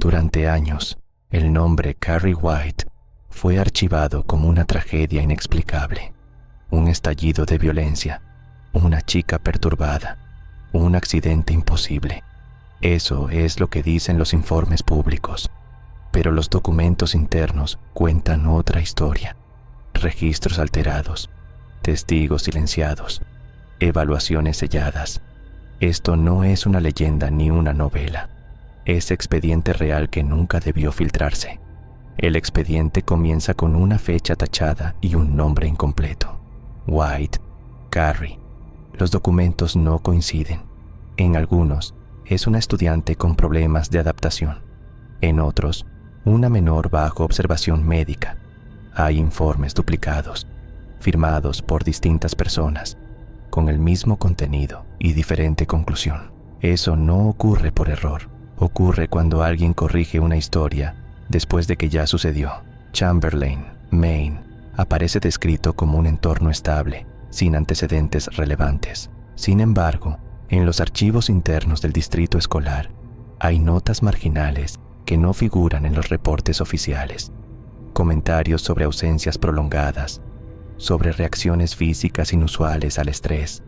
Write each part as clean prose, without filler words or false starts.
Durante años, el nombre Carrie White fue archivado como una tragedia inexplicable, un estallido de violencia, una chica perturbada, un accidente imposible. Eso es lo que dicen los informes públicos, pero los documentos internos cuentan otra historia. Registros alterados, testigos silenciados, evaluaciones selladas. Esto no es una leyenda ni una novela. Es expediente real que nunca debió filtrarse. El expediente comienza con una fecha tachada y un nombre incompleto. White, Carrie. Los documentos no coinciden. En algunos, es una estudiante con problemas de adaptación. En otros, una menor bajo observación médica. Hay informes duplicados, firmados por distintas personas, con el mismo contenido y diferente conclusión. Eso no ocurre por error. Ocurre cuando alguien corrige una historia después de que ya sucedió. Chamberlain, Maine, aparece descrito como un entorno estable, sin antecedentes relevantes. Sin embargo, en los archivos internos del distrito escolar, hay notas marginales que no figuran en los reportes oficiales. Comentarios sobre ausencias prolongadas, sobre reacciones físicas inusuales al estrés,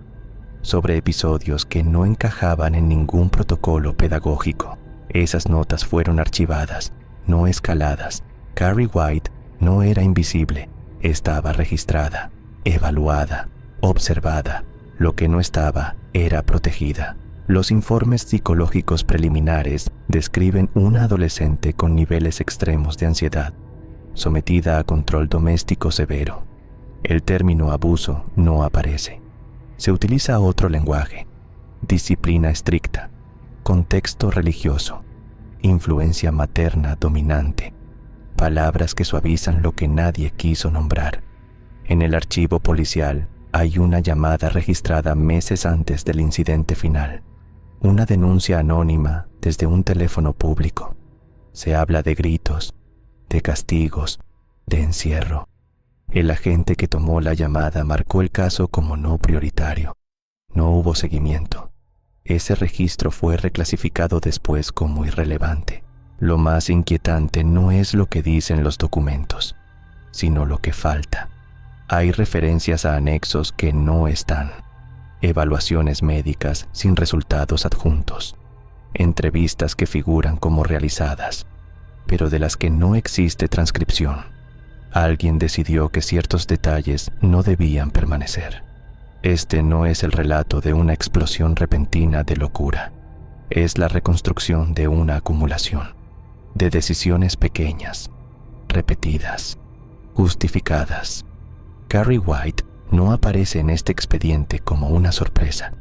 sobre episodios que no encajaban en ningún protocolo pedagógico. Esas notas fueron archivadas, no escaladas. Carrie White no era invisible, estaba registrada, evaluada, observada. Lo que no estaba era protegida. Los informes psicológicos preliminares describen una adolescente con niveles extremos de ansiedad, sometida a control doméstico severo. El término abuso no aparece. Se utiliza otro lenguaje: disciplina estricta, contexto religioso, influencia materna dominante, palabras que suavizan lo que nadie quiso nombrar. En el archivo policial hay una llamada registrada meses antes del incidente final, una denuncia anónima desde un teléfono público. Se habla de gritos, de castigos, de encierro. El agente que tomó la llamada marcó el caso como no prioritario. No hubo seguimiento. Ese registro fue reclasificado después como irrelevante. Lo más inquietante no es lo que dicen los documentos, sino lo que falta. Hay referencias a anexos que no están, evaluaciones médicas sin resultados adjuntos, entrevistas que figuran como realizadas, pero de las que no existe transcripción. Alguien decidió que ciertos detalles no debían permanecer. Este no es el relato de una explosión repentina de locura. Es la reconstrucción de una acumulación de decisiones pequeñas, repetidas, justificadas. Carrie White no aparece en este expediente como una sorpresa,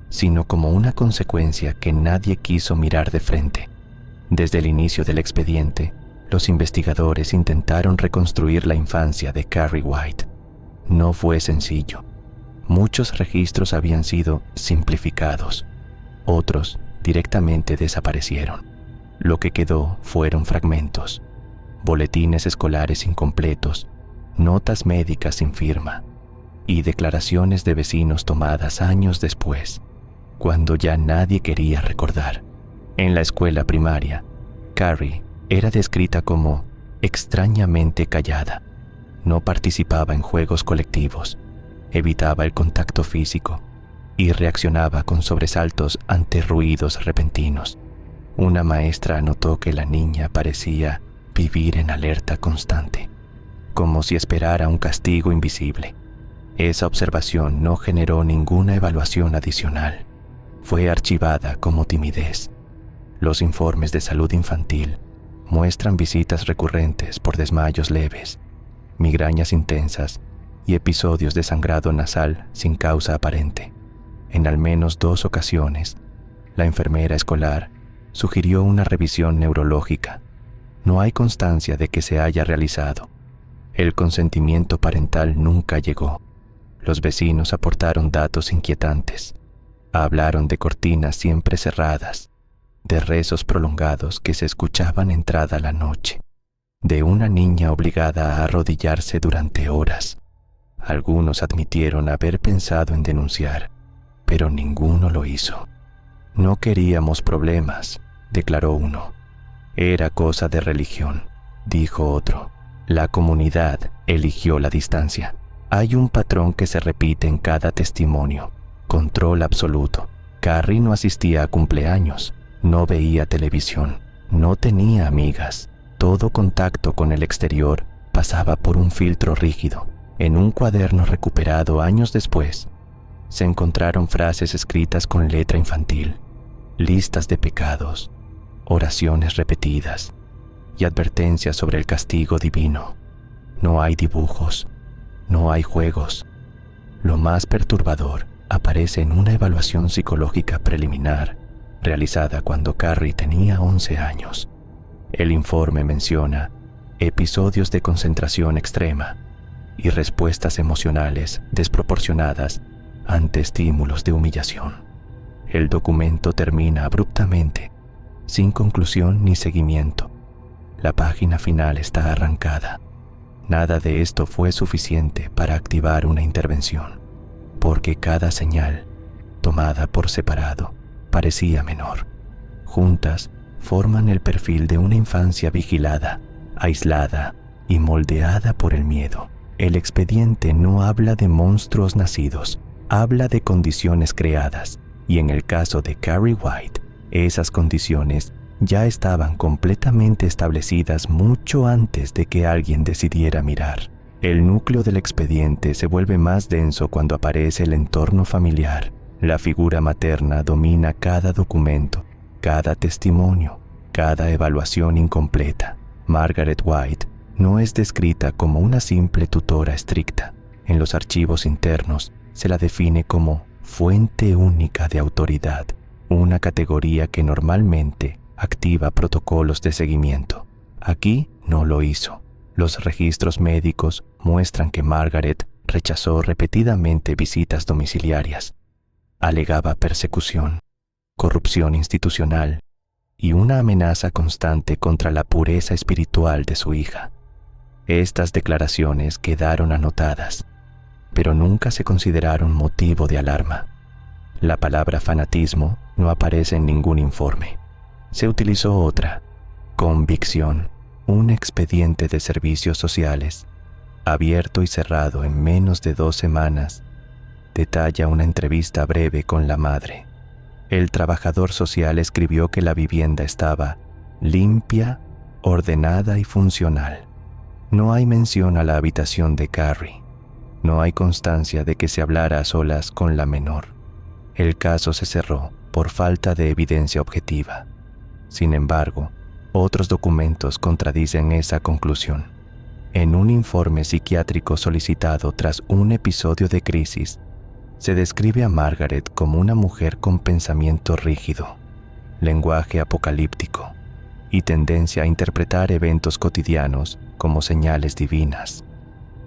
sino como una consecuencia que nadie quiso mirar de frente. Desde el inicio del expediente, los investigadores intentaron reconstruir la infancia de Carrie White. No fue sencillo. Muchos registros habían sido simplificados, otros directamente desaparecieron. Lo que quedó fueron fragmentos, boletines escolares incompletos, notas médicas sin firma y declaraciones de vecinos tomadas años después, cuando ya nadie quería recordar. En la escuela primaria, Carrie era descrita como extrañamente callada. No participaba en juegos colectivos, evitaba el contacto físico y reaccionaba con sobresaltos ante ruidos repentinos. Una maestra anotó que la niña parecía vivir en alerta constante, como si esperara un castigo invisible. Esa observación no generó ninguna evaluación adicional. Fue archivada como timidez. Los informes de salud infantil muestran visitas recurrentes por desmayos leves, migrañas intensas y episodios de sangrado nasal sin causa aparente. En al menos 2 ocasiones, la enfermera escolar sugirió una revisión neurológica. No hay constancia de que se haya realizado. El consentimiento parental nunca llegó. Los vecinos aportaron datos inquietantes. Hablaron de cortinas siempre cerradas, de rezos prolongados que se escuchaban entrada la noche, de una niña obligada a arrodillarse durante horas. Algunos admitieron haber pensado en denunciar, pero ninguno lo hizo. No queríamos problemas, declaró uno. Era cosa de religión, dijo otro. La comunidad eligió la distancia. Hay un patrón que se repite en cada testimonio. Control absoluto. Carrie no asistía a cumpleaños, no veía televisión, no tenía amigas. Todo contacto con el exterior pasaba por un filtro rígido. En un cuaderno recuperado años después, se encontraron frases escritas con letra infantil, listas de pecados, oraciones repetidas y advertencias sobre el castigo divino. No hay dibujos, no hay juegos. Lo más perturbador aparece en una evaluación psicológica preliminar realizada cuando Carrie tenía 11 años. El informe menciona episodios de concentración extrema y respuestas emocionales desproporcionadas ante estímulos de humillación. El documento termina abruptamente, sin conclusión ni seguimiento. La página final está arrancada. Nada de esto fue suficiente para activar una intervención, porque cada señal, tomada por separado, parecía menor. Juntas, forman el perfil de una infancia vigilada, aislada y moldeada por el miedo. El expediente no habla de monstruos nacidos, habla de condiciones creadas, y en el caso de Carrie White, esas condiciones ya estaban completamente establecidas mucho antes de que alguien decidiera mirar. El núcleo del expediente se vuelve más denso cuando aparece el entorno familiar. La figura materna domina cada documento, cada testimonio, cada evaluación incompleta. Margaret White no es descrita como una simple tutora estricta. En los archivos internos se la define como fuente única de autoridad, una categoría que normalmente activa protocolos de seguimiento. Aquí no lo hizo. Los registros médicos muestran que Margaret rechazó repetidamente visitas domiciliarias. Alegaba persecución, corrupción institucional y una amenaza constante contra la pureza espiritual de su hija. Estas declaraciones quedaron anotadas, pero nunca se consideraron motivo de alarma. La palabra fanatismo no aparece en ningún informe. Se utilizó otra, convicción, un expediente de servicios sociales, abierto y cerrado en menos de 2 semanas, detalla una entrevista breve con la madre. El trabajador social escribió que la vivienda estaba limpia, ordenada y funcional. No hay mención a la habitación de Carrie. No hay constancia de que se hablara a solas con la menor. El caso se cerró por falta de evidencia objetiva. Sin embargo, otros documentos contradicen esa conclusión. En un informe psiquiátrico solicitado tras un episodio de crisis, se describe a Margaret como una mujer con pensamiento rígido, lenguaje apocalíptico y tendencia a interpretar eventos cotidianos como señales divinas.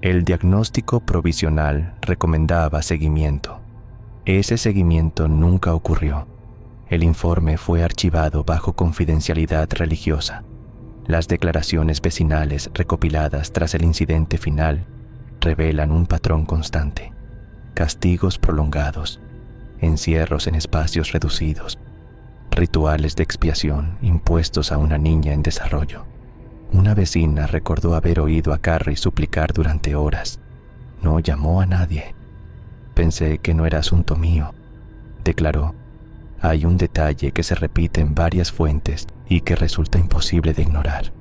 El diagnóstico provisional recomendaba seguimiento. Ese seguimiento nunca ocurrió. El informe fue archivado bajo confidencialidad religiosa. Las declaraciones vecinales recopiladas tras el incidente final revelan un patrón constante: castigos prolongados, encierros en espacios reducidos, rituales de expiación impuestos a una niña en desarrollo. Una vecina recordó haber oído a Carrie suplicar durante horas. No llamó a nadie. Pensé que no era asunto mío, declaró. Hay un detalle que se repite en varias fuentes y que resulta imposible de ignorar.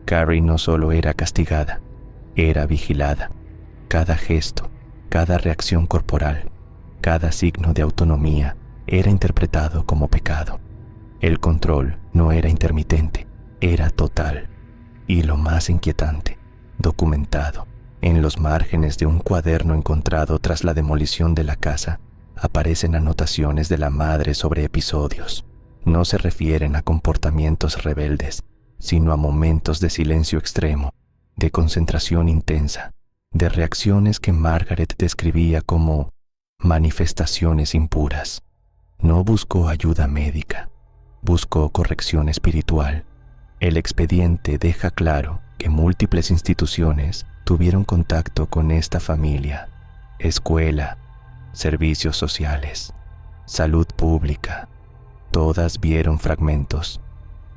Carrie no solo era castigada, era vigilada. Cada gesto, cada reacción corporal, cada signo de autonomía era interpretado como pecado. El control no era intermitente, era total. Y lo más inquietante, documentado, en los márgenes de un cuaderno encontrado tras la demolición de la casa, aparecen anotaciones de la madre sobre episodios. No se refieren a comportamientos rebeldes, sino a momentos de silencio extremo, de concentración intensa, de reacciones que Margaret describía como manifestaciones impuras. No buscó ayuda médica, buscó corrección espiritual. El expediente deja claro que múltiples instituciones tuvieron contacto con esta familia: escuela, servicios sociales, salud pública. Todas vieron fragmentos,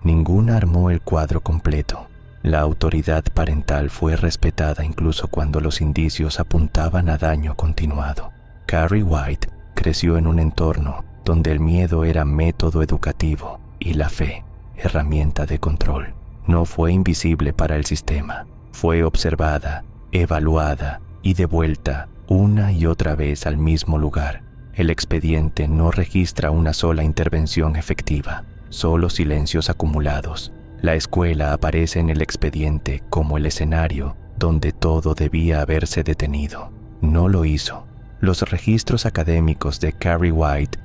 Ninguna armó el cuadro completo. La autoridad parental fue respetada incluso cuando los indicios apuntaban a daño continuado. Carrie White creció en un entorno donde el miedo era método educativo y la fe, herramienta de control. No fue invisible para el sistema. Fue observada, evaluada y devuelta una y otra vez al mismo lugar. El expediente no registra una sola intervención efectiva, solo silencios acumulados. La escuela aparece en el expediente como el escenario donde todo debía haberse detenido. No lo hizo. Los registros académicos de Carrie White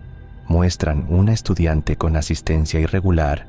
muestran una estudiante con asistencia irregular,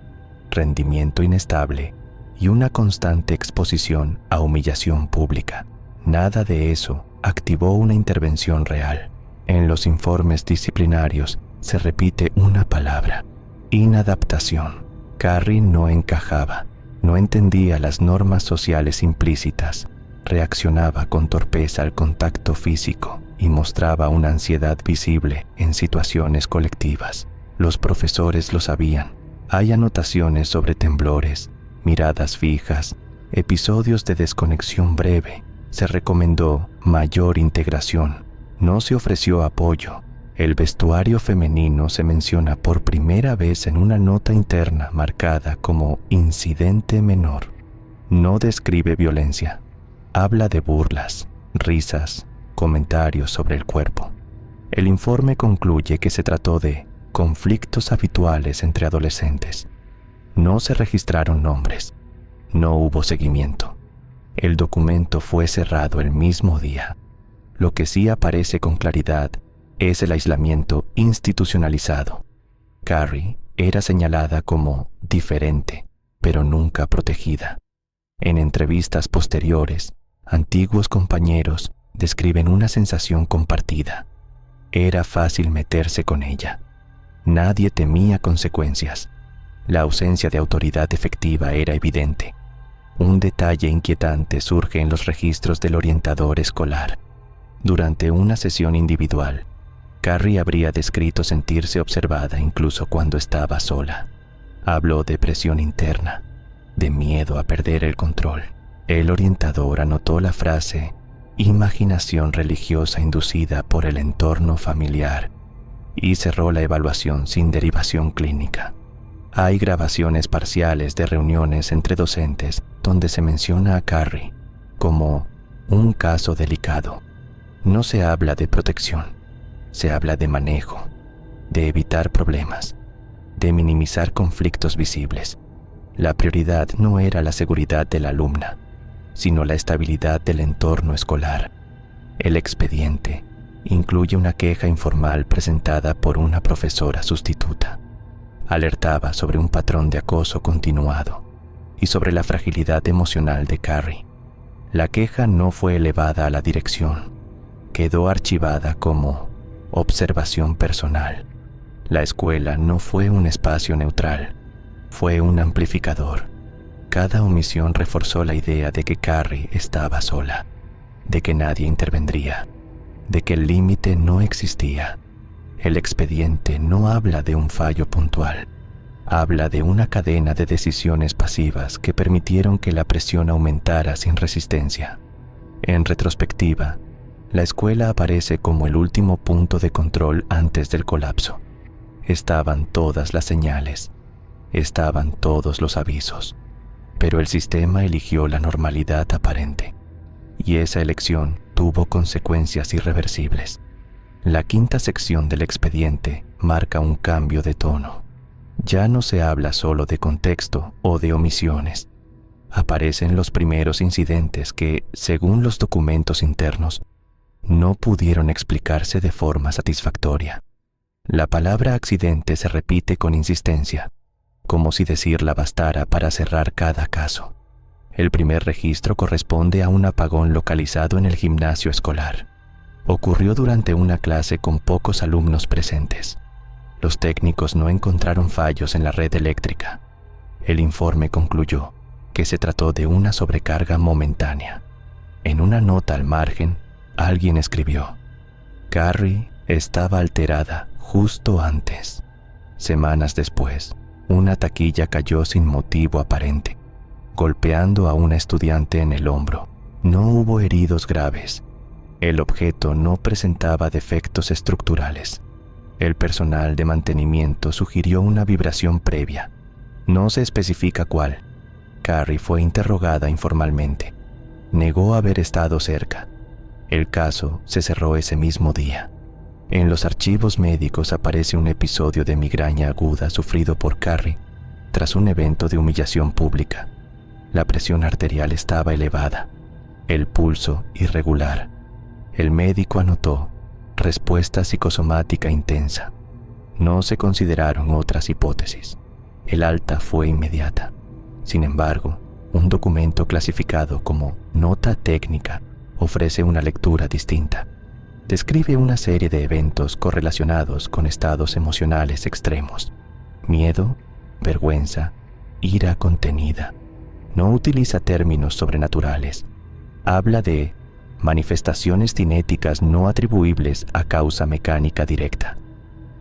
rendimiento inestable y una constante exposición a humillación pública. Nada de eso activó una intervención real. En los informes disciplinarios se repite una palabra: inadaptación. Carrie no encajaba, no entendía las normas sociales implícitas, reaccionaba con torpeza al contacto físico y mostraba una ansiedad visible en situaciones colectivas. Los profesores lo sabían. Hay anotaciones sobre temblores, miradas fijas, episodios de desconexión breve. Se recomendó mayor integración. No se ofreció apoyo. El vestuario femenino se menciona por primera vez en una nota interna marcada como incidente menor. No describe violencia. Habla de burlas, risas, comentarios sobre el cuerpo. El informe concluye que se trató de conflictos habituales entre adolescentes. No se registraron nombres. No hubo seguimiento. El documento fue cerrado el mismo día. Lo que sí aparece con claridad es el aislamiento institucionalizado. Carrie era señalada como diferente, pero nunca protegida. En entrevistas posteriores, antiguos compañeros describen una sensación compartida. Era fácil meterse con ella. Nadie temía consecuencias. La ausencia de autoridad efectiva era evidente. Un detalle inquietante surge en los registros del orientador escolar. Durante una sesión individual, Carrie habría descrito sentirse observada incluso cuando estaba sola. Habló de presión interna, de miedo a perder el control. El orientador anotó la frase imaginación religiosa inducida por el entorno familiar y cerró la evaluación sin derivación clínica. Hay grabaciones parciales de reuniones entre docentes donde se menciona a Carrie como un caso delicado. No se habla de protección, se habla de manejo, de evitar problemas, de minimizar conflictos visibles. La prioridad no era la seguridad de la alumna, sino la estabilidad del entorno escolar. El expediente incluye una queja informal presentada por una profesora sustituta. Alertaba sobre un patrón de acoso continuado y sobre la fragilidad emocional de Carrie. La queja no fue elevada a la dirección. Quedó archivada como observación personal. La escuela no fue un espacio neutral, fue un amplificador. Cada omisión reforzó la idea de que Carrie estaba sola, de que nadie intervendría, de que el límite no existía. El expediente no habla de un fallo puntual, habla de una cadena de decisiones pasivas que permitieron que la presión aumentara sin resistencia. En retrospectiva, la escuela aparece como el último punto de control antes del colapso. Estaban todas las señales, estaban todos los avisos, pero el sistema eligió la normalidad aparente, y esa elección tuvo consecuencias irreversibles. La quinta sección del expediente marca un cambio de tono. Ya no se habla solo de contexto o de omisiones. Aparecen los primeros incidentes que, según los documentos internos, no pudieron explicarse de forma satisfactoria. La palabra accidente se repite con insistencia, como si decirla bastara para cerrar cada caso. El primer registro corresponde a un apagón localizado en el gimnasio escolar. Ocurrió durante una clase con pocos alumnos presentes. Los técnicos no encontraron fallos en la red eléctrica. El informe concluyó que se trató de una sobrecarga momentánea. En una nota al margen, alguien escribió: Carrie estaba alterada justo antes. Semanas después, Una taquilla cayó sin motivo aparente, golpeando a una estudiante en el hombro. No hubo heridos graves. El objeto no presentaba defectos estructurales. El personal de mantenimiento sugirió una vibración previa. No se especifica cuál. Carrie fue interrogada informalmente. Negó haber estado cerca. El caso se cerró ese mismo día. En los archivos médicos aparece un episodio de migraña aguda sufrido por Carrie tras un evento de humillación pública. La presión arterial estaba elevada, el pulso irregular. El médico anotó respuesta psicosomática intensa. No se consideraron otras hipótesis. El alta fue inmediata. Sin embargo, un documento clasificado como nota técnica ofrece una lectura distinta. Describe una serie de eventos correlacionados con estados emocionales extremos: miedo, vergüenza, ira contenida. No utiliza términos sobrenaturales. Habla de manifestaciones cinéticas no atribuibles a causa mecánica directa.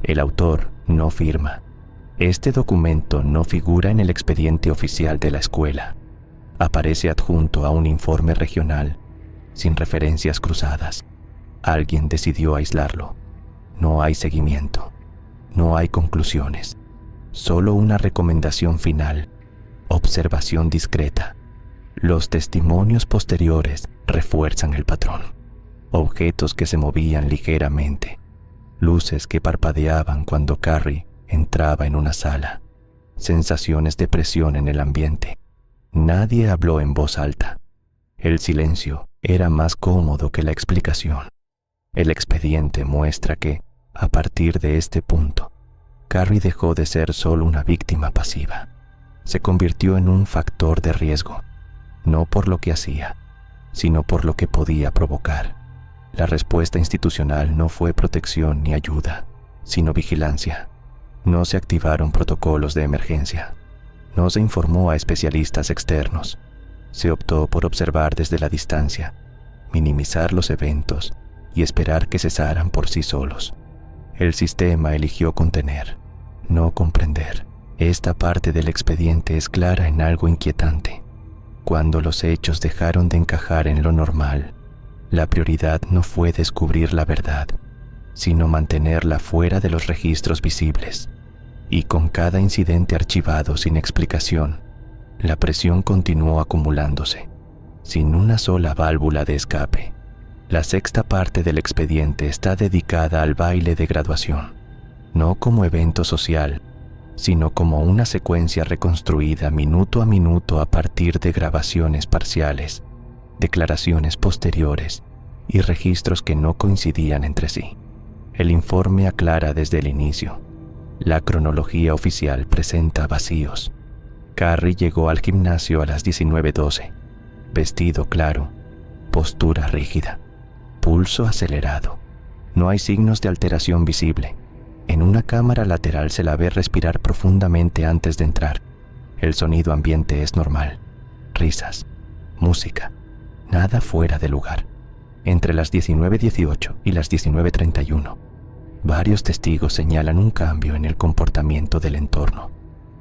El autor no firma. Este documento no figura en el expediente oficial de la escuela. Aparece adjunto a un informe regional, sin referencias cruzadas. Alguien decidió aislarlo. No hay seguimiento. No hay conclusiones. Solo una recomendación final. Observación discreta. Los testimonios posteriores refuerzan el patrón. Objetos que se movían ligeramente. Luces que parpadeaban cuando Carrie entraba en una sala. Sensaciones de presión en el ambiente. Nadie habló en voz alta. El silencio era más cómodo que la explicación. El expediente muestra que, a partir de este punto, Carrie dejó de ser solo una víctima pasiva. Se convirtió en un factor de riesgo, no por lo que hacía, sino por lo que podía provocar. La respuesta institucional no fue protección ni ayuda, sino vigilancia. No se activaron protocolos de emergencia. No se informó a especialistas externos. Se optó por observar desde la distancia, minimizar los eventos y esperar que cesaran por sí solos. El sistema eligió contener, no comprender. Esta parte del expediente es clara en algo inquietante. Cuando los hechos dejaron de encajar en lo normal, la prioridad no fue descubrir la verdad, sino mantenerla fuera de los registros visibles. Y con cada incidente archivado sin explicación, la presión continuó acumulándose, sin una sola válvula de escape. La sexta parte del expediente está dedicada al baile de graduación, no como evento social, sino como una secuencia reconstruida minuto a minuto a partir de grabaciones parciales, declaraciones posteriores y registros que no coincidían entre sí. El informe aclara desde el inicio. La cronología oficial presenta vacíos. Carrie llegó al gimnasio a las 19:12, vestido claro, postura rígida, pulso acelerado. No hay signos de alteración visible. En una cámara lateral se la ve respirar profundamente antes de entrar. El sonido ambiente es normal. Risas, música, nada fuera de lugar. Entre las 19:18 y las 19:31, varios testigos señalan un cambio en el comportamiento del entorno.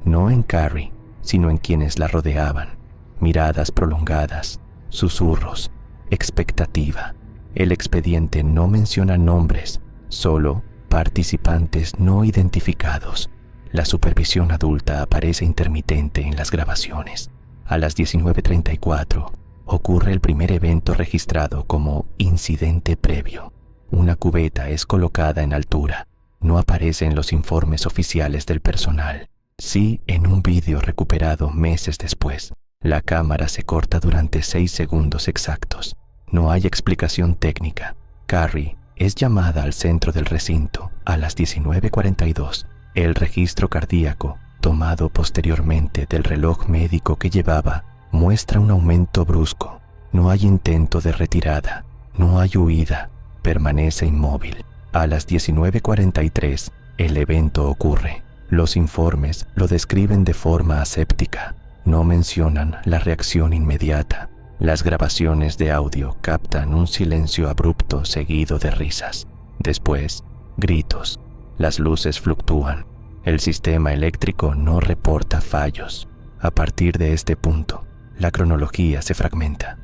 No en Carrie, sino en quienes la rodeaban. Miradas prolongadas, susurros, expectativa. El expediente no menciona nombres, solo participantes no identificados. La supervisión adulta aparece intermitente en las grabaciones. A las 19:34 ocurre el primer evento registrado como incidente previo. Una cubeta es colocada en altura. No aparece en los informes oficiales del personal. Sí en un vídeo recuperado meses después. La cámara se corta durante 6 segundos exactos. No hay explicación técnica. Carrie es llamada al centro del recinto a las 19:42. El registro cardíaco, tomado posteriormente del reloj médico que llevaba, muestra un aumento brusco. No hay intento de retirada. No hay huida. Permanece inmóvil. A las 19:43, el evento ocurre. Los informes lo describen de forma aséptica. No mencionan la reacción inmediata. Las grabaciones de audio captan un silencio abrupto seguido de risas. Después, gritos. Las luces fluctúan. El sistema eléctrico no reporta fallos. A partir de este punto, la cronología se fragmenta.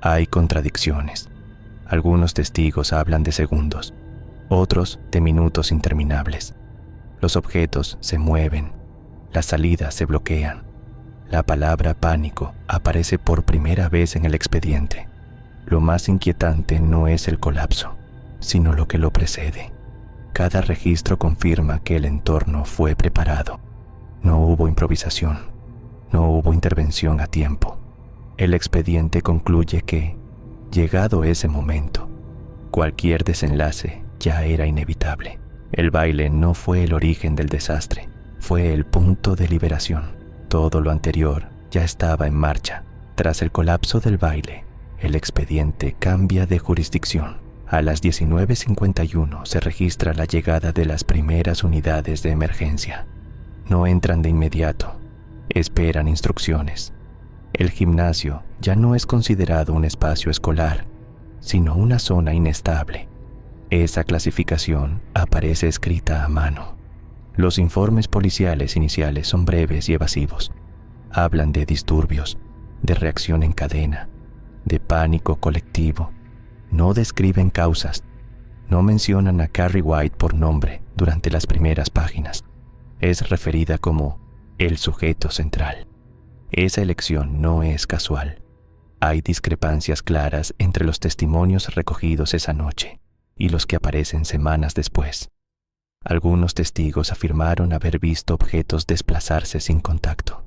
Hay contradicciones. Algunos testigos hablan de segundos, otros de minutos interminables. Los objetos se mueven, las salidas se bloquean. La palabra pánico aparece por primera vez en el expediente. Lo más inquietante no es el colapso, sino lo que lo precede. Cada registro confirma que el entorno fue preparado. No hubo improvisación, no hubo intervención a tiempo. El expediente concluye que, llegado ese momento, cualquier desenlace ya era inevitable. El baile no fue el origen del desastre, fue el punto de liberación. Todo lo anterior ya estaba en marcha. Tras el colapso del baile, el expediente cambia de jurisdicción. A las 19:51 se registra la llegada de las primeras unidades de emergencia. No entran de inmediato, esperan instrucciones. El gimnasio ya no es considerado un espacio escolar, sino una zona inestable. Esa clasificación aparece escrita a mano. Los informes policiales iniciales son breves y evasivos. Hablan de disturbios, de reacción en cadena, de pánico colectivo. No describen causas. No mencionan a Carrie White por nombre durante las primeras páginas. Es referida como el sujeto central. Esa elección no es casual. Hay discrepancias claras entre los testimonios recogidos esa noche y los que aparecen semanas después. Algunos testigos afirmaron haber visto objetos desplazarse sin contacto.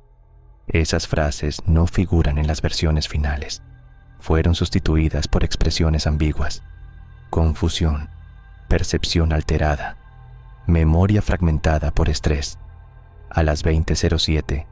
Esas frases no figuran en las versiones finales. Fueron sustituidas por expresiones ambiguas: confusión, percepción alterada, memoria fragmentada por estrés. A las 20:07,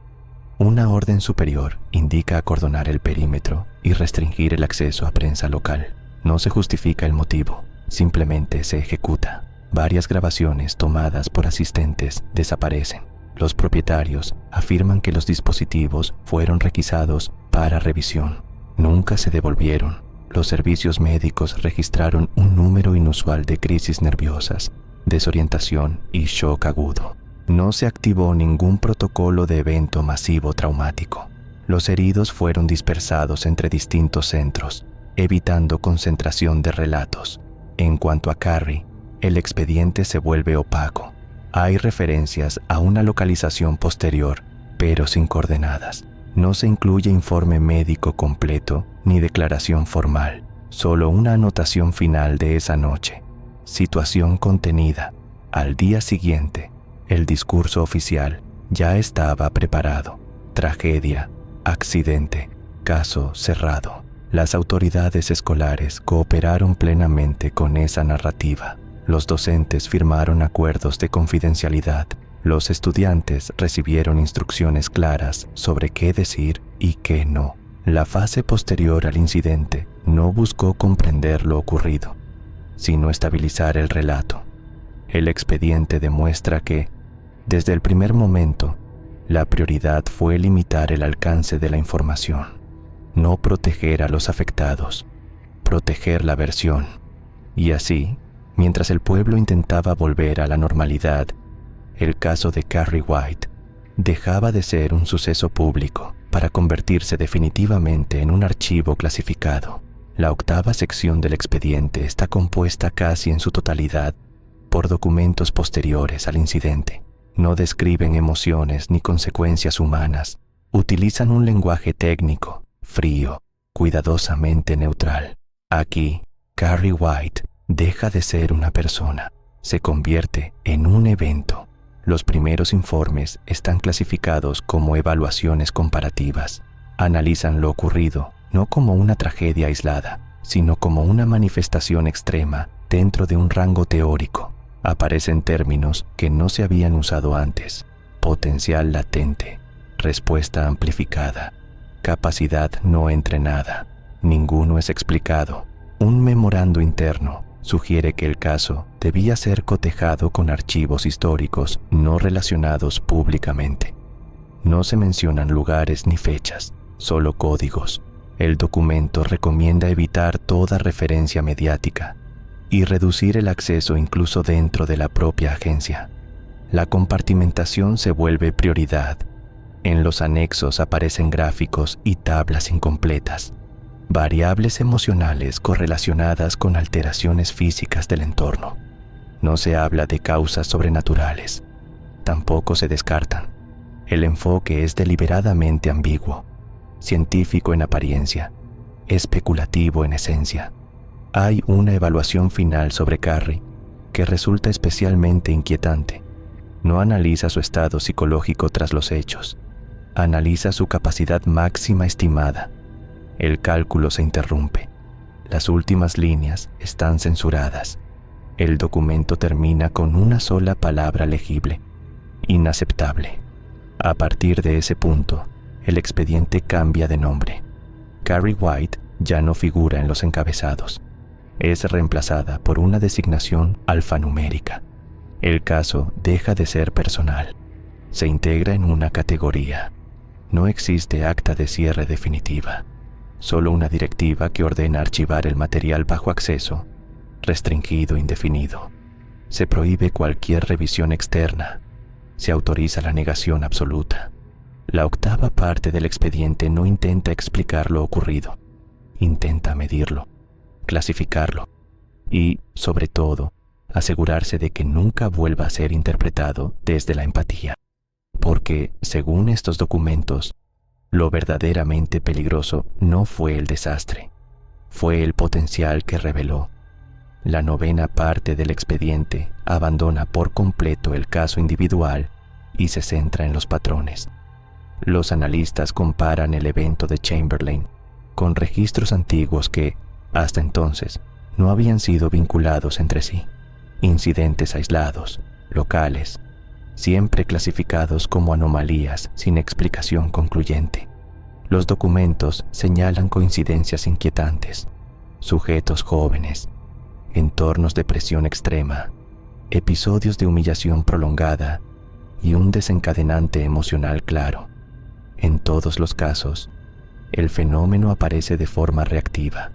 una orden superior indica acordonar el perímetro y restringir el acceso a prensa local. No se justifica el motivo, simplemente se ejecuta. Varias grabaciones tomadas por asistentes desaparecen. Los propietarios afirman que los dispositivos fueron requisados para revisión. Nunca se devolvieron. Los servicios médicos registraron un número inusual de crisis nerviosas, desorientación y shock agudo. No se activó ningún protocolo de evento masivo traumático. Los heridos fueron dispersados entre distintos centros, evitando concentración de relatos. En cuanto a Carrie, el expediente se vuelve opaco. Hay referencias a una localización posterior, pero sin coordenadas. No se incluye informe médico completo ni declaración formal, solo una anotación final de esa noche. Situación contenida. Al día siguiente, el discurso oficial ya estaba preparado. Tragedia, accidente, caso cerrado. Las autoridades escolares cooperaron plenamente con esa narrativa. Los docentes firmaron acuerdos de confidencialidad. Los estudiantes recibieron instrucciones claras sobre qué decir y qué no. La fase posterior al incidente no buscó comprender lo ocurrido, sino estabilizar el relato. El expediente demuestra que, desde el primer momento, la prioridad fue limitar el alcance de la información, no proteger a los afectados, proteger la versión. Y así, mientras el pueblo intentaba volver a la normalidad, el caso de Carrie White dejaba de ser un suceso público para convertirse definitivamente en un archivo clasificado. La octava sección del expediente está compuesta casi en su totalidad por documentos posteriores al incidente. No describen emociones ni consecuencias humanas. Utilizan un lenguaje técnico, frío, cuidadosamente neutral. Aquí, Carrie White deja de ser una persona, se convierte en un evento. Los primeros informes están clasificados como evaluaciones comparativas. Analizan lo ocurrido no como una tragedia aislada, sino como una manifestación extrema dentro de un rango teórico. Aparecen términos que no se habían usado antes: potencial latente, respuesta amplificada, capacidad no entrenada. Ninguno es explicado. Un memorando interno sugiere que el caso debía ser cotejado con archivos históricos no relacionados públicamente. No se mencionan lugares ni fechas, solo códigos. El documento recomienda evitar toda referencia mediática y reducir el acceso incluso dentro de la propia agencia. La compartimentación se vuelve prioridad. En los anexos aparecen gráficos y tablas incompletas, variables emocionales correlacionadas con alteraciones físicas del entorno. No se habla de causas sobrenaturales, tampoco se descartan. El enfoque es deliberadamente ambiguo, científico en apariencia, especulativo en esencia. Hay una evaluación final sobre Carrie que resulta especialmente inquietante. No analiza su estado psicológico tras los hechos, analiza su capacidad máxima estimada. El cálculo se interrumpe. Las últimas líneas están censuradas. El documento termina con una sola palabra legible: inaceptable. A partir de ese punto, el expediente cambia de nombre. Carrie White ya no figura en los encabezados. Es reemplazada por una designación alfanumérica. El caso deja de ser personal. Se integra en una categoría. No existe acta de cierre definitiva. Solo una directiva que ordena archivar el material bajo acceso, restringido indefinido. Se prohíbe cualquier revisión externa. Se autoriza la negación absoluta. La octava parte del expediente no intenta explicar lo ocurrido. Intenta medirlo, clasificarlo y, sobre todo, asegurarse de que nunca vuelva a ser interpretado desde la empatía. Porque, según estos documentos, lo verdaderamente peligroso no fue el desastre, fue el potencial que reveló. La novena parte del expediente abandona por completo el caso individual y se centra en los patrones. Los analistas comparan el evento de Chamberlain con registros antiguos que, hasta entonces, no habían sido vinculados entre sí. Incidentes aislados, locales, siempre clasificados como anomalías sin explicación concluyente. Los documentos señalan coincidencias inquietantes, sujetos jóvenes, entornos de presión extrema, episodios de humillación prolongada y un desencadenante emocional claro. En todos los casos, el fenómeno aparece de forma reactiva,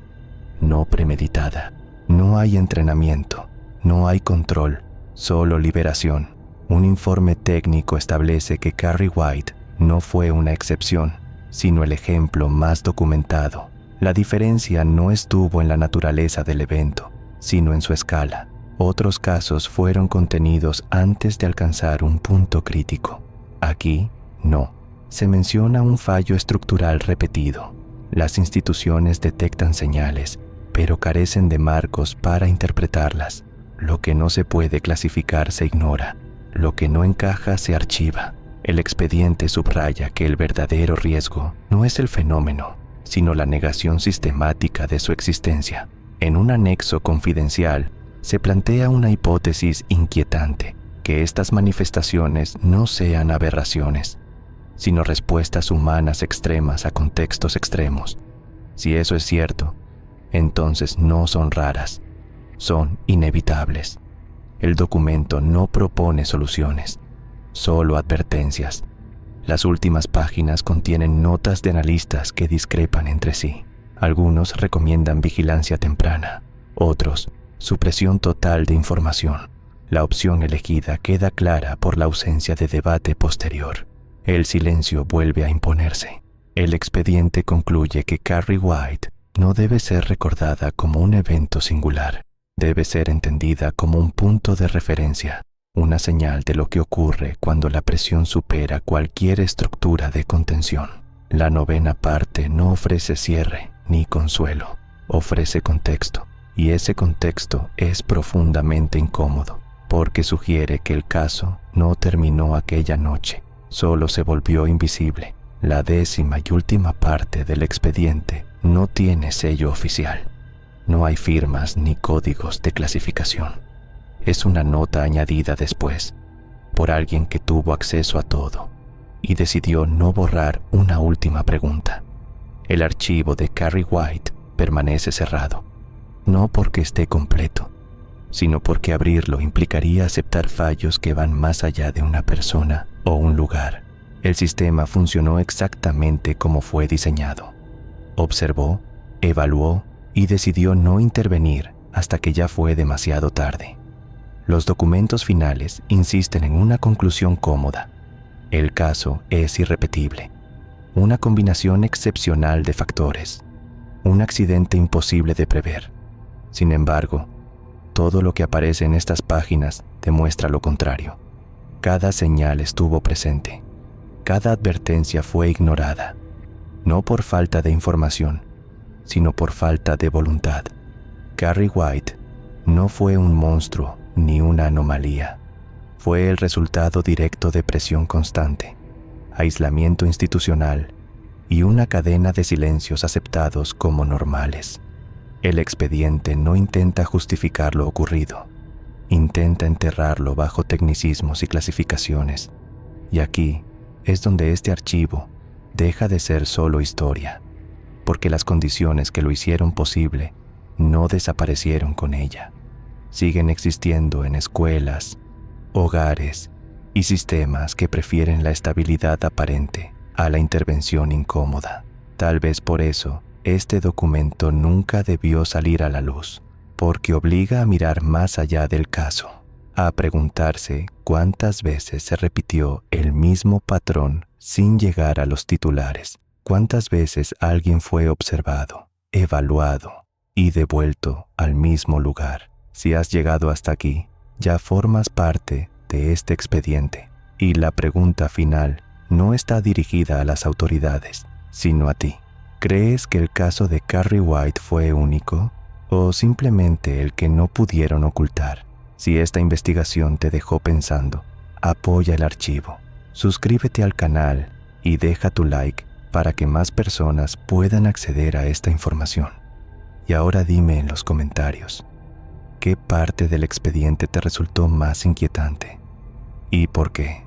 no premeditada. No hay entrenamiento, no hay control, solo liberación. Un informe técnico establece que Carrie White no fue una excepción, sino el ejemplo más documentado. La diferencia no estuvo en la naturaleza del evento, sino en su escala. Otros casos fueron contenidos antes de alcanzar un punto crítico. Aquí, no. Se menciona un fallo estructural repetido. Las instituciones detectan señales, pero carecen de marcos para interpretarlas. Lo que no se puede clasificar se ignora. Lo que no encaja se archiva. El expediente subraya que el verdadero riesgo no es el fenómeno, sino la negación sistemática de su existencia. En un anexo confidencial, se plantea una hipótesis inquietante: que estas manifestaciones no sean aberraciones, sino respuestas humanas extremas a contextos extremos. Si eso es cierto, entonces no son raras, son inevitables. El documento no propone soluciones, solo advertencias. Las últimas páginas contienen notas de analistas que discrepan entre sí. Algunos recomiendan vigilancia temprana, otros supresión total de información. La opción elegida queda clara por la ausencia de debate posterior. El silencio vuelve a imponerse. El expediente concluye que Carrie White no debe ser recordada como un evento singular. Debe ser entendida como un punto de referencia, una señal de lo que ocurre cuando la presión supera cualquier estructura de contención. La novena parte no ofrece cierre ni consuelo, ofrece contexto, y ese contexto es profundamente incómodo, porque sugiere que el caso no terminó aquella noche, solo se volvió invisible. La décima y última parte del expediente no tiene sello oficial. No hay firmas ni códigos de clasificación. Es una nota añadida después, por alguien que tuvo acceso a todo y decidió no borrar una última pregunta. El archivo de Carrie White permanece cerrado, no porque esté completo, sino porque abrirlo implicaría aceptar fallos que van más allá de una persona o un lugar. El sistema funcionó exactamente como fue diseñado. Observó, evaluó y decidió no intervenir hasta que ya fue demasiado tarde. Los documentos finales insisten en una conclusión cómoda. El caso es irrepetible. Una combinación excepcional de factores. Un accidente imposible de prever. Sin embargo, todo lo que aparece en estas páginas demuestra lo contrario. Cada señal estuvo presente. Cada advertencia fue ignorada. No por falta de información, sino por falta de voluntad. Carrie White no fue un monstruo ni una anomalía. Fue el resultado directo de presión constante, aislamiento institucional y una cadena de silencios aceptados como normales. El expediente no intenta justificar lo ocurrido, intenta enterrarlo bajo tecnicismos y clasificaciones. Y aquí es donde este archivo deja de ser solo historia, porque las condiciones que lo hicieron posible no desaparecieron con ella. Siguen existiendo en escuelas, hogares y sistemas que prefieren la estabilidad aparente a la intervención incómoda. Tal vez por eso, este documento nunca debió salir a la luz, porque obliga a mirar más allá del caso, a preguntarse cuántas veces se repitió el mismo patrón sin llegar a los titulares, cuántas veces alguien fue observado, evaluado y devuelto al mismo lugar. Si has llegado hasta aquí, ya formas parte de este expediente, y la pregunta final no está dirigida a las autoridades, sino a ti. ¿Crees que el caso de Carrie White fue único o simplemente el que no pudieron ocultar? Si esta investigación te dejó pensando, apoya el archivo, suscríbete al canal y deja tu like para que más personas puedan acceder a esta información. Y ahora dime en los comentarios, ¿qué parte del expediente te resultó más inquietante? ¿Y por qué?